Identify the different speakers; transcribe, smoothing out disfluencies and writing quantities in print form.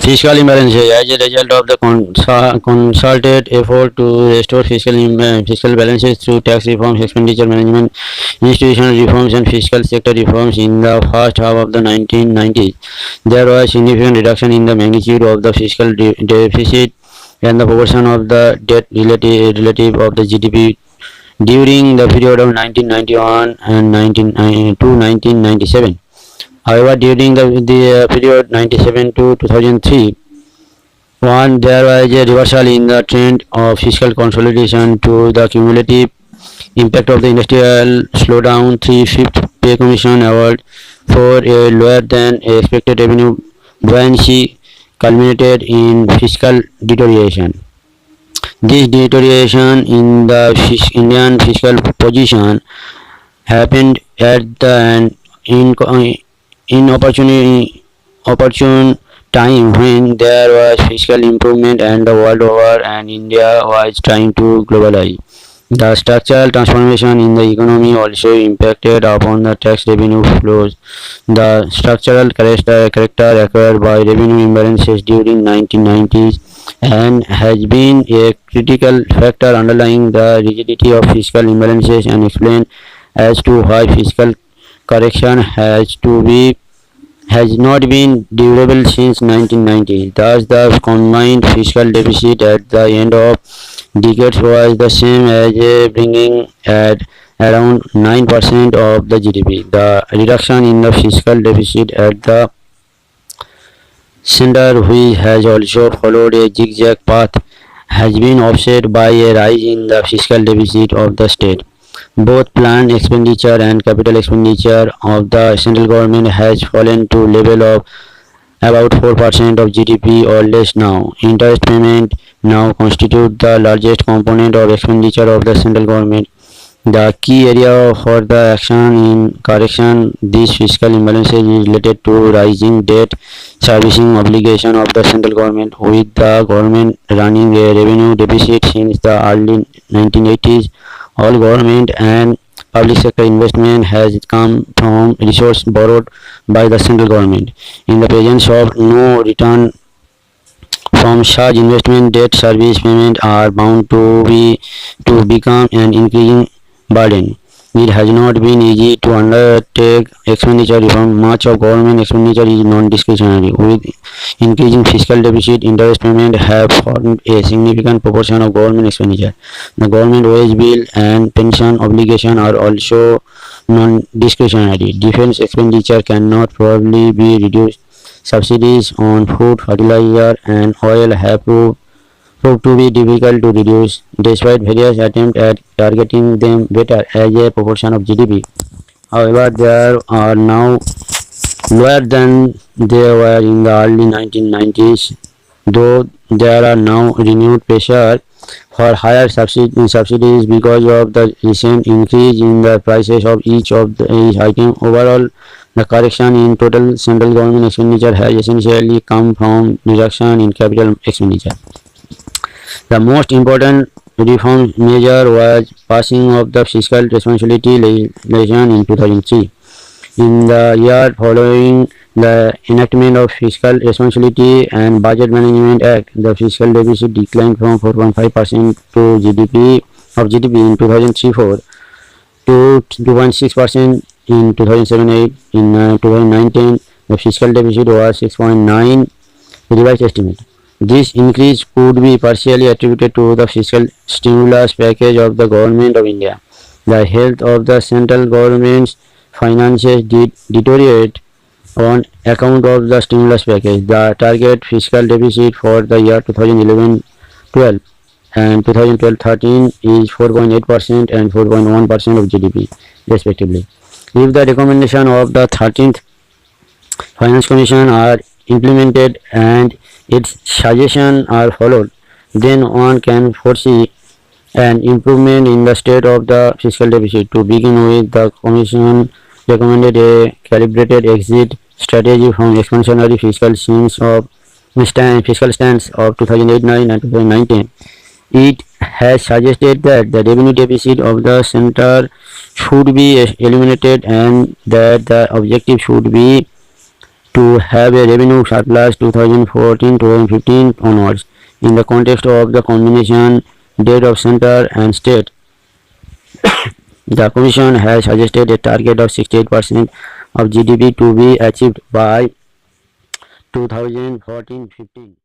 Speaker 1: Fiscal imbalances as a result of the concerted effort to restore fiscal balances through tax reforms, expenditure management, institutional reforms, and fiscal sector reforms in the first half of the 1990s. There was significant reduction in the magnitude of the fiscal deficit and the proportion of the debt relative of the GDP during the period of 1991 and 1997. However, during the period 97 to 2003, there was a reversal in the trend of fiscal consolidation to the cumulative impact of the industrial slowdown. Three-fifth pay commission award for a lower than expected revenue buoyancy culminated in fiscal deterioration. This deterioration in the Indian fiscal position happened at the opportune time when there was fiscal improvement and the world over and India was trying to globalize. The structural transformation in the economy also impacted upon the tax revenue flows. The structural character acquired by revenue imbalances during 1990s and has been a critical factor underlying the rigidity of fiscal imbalances and explain as to why fiscal correction has not been durable since 1990. Thus, the combined fiscal deficit at the end of decades was the same as bringing at around 9% of the GDP. The reduction in the fiscal deficit at the center, which has also followed a zigzag path, has been offset by a rise in the fiscal deficit of the state. Both planned expenditure and capital expenditure of the central government has fallen to level of about 4% of GDP or less now. Interest payment now constitute the largest component of expenditure of the central government. The key area for the action in correction these fiscal imbalances is related to rising debt servicing obligation of the central government, with the government running a revenue deficit since the early 1980s. All government and public sector investment has come from resources borrowed by the central government. In the presence of no return from such investment, debt service payments are bound to become an increasing burden. It has not been easy to undertake expenditure reform. Much of government expenditure is non-discretionary. With increasing fiscal deficit, interest payments have formed a significant proportion of government expenditure. The government wage bill and pension obligation are also non-discretionary. Defense expenditure cannot probably be reduced. Subsidies on food, fertilizer, and oil have proved to be difficult to reduce, despite various attempts at targeting them better as a proportion of GDP. However, they are now lower than they were in the early 1990s, though there are now renewed pressure for higher subsidies because of the recent increase in the prices of each item. Overall, the correction in total central government expenditure has essentially come from reduction in capital expenditure. The most important reform measure was passing of the fiscal responsibility legislation in 2003. In the year following the enactment of Fiscal Responsibility and Budget Management Act, the fiscal deficit declined from 4.5% to GDP in 2003-4 to 2.6% in 2007-8. In 2019, the fiscal deficit was 6.9, revised estimate. This increase could be partially attributed to the fiscal stimulus package of the Government of India. The health of the central government's finances did deteriorate on account of the stimulus package. The target fiscal deficit for the year 2011-12 and 2012-13 is 4.8% and 4.1% of GDP, respectively. If the recommendation of the 13th Finance Commission are implemented and its suggestions are followed, then one can foresee an improvement in the state of the fiscal deficit. To begin with, the Commission recommended a calibrated exit strategy from expansionary fiscal stance of 2008-9 and 2019. It has suggested that the revenue deficit of the center should be eliminated and that the objective should be to have a revenue surplus 2014-2015 onwards. In the context of the combination debt of center and state, the Commission has suggested a target of 68% of GDP to be achieved by 2014-15.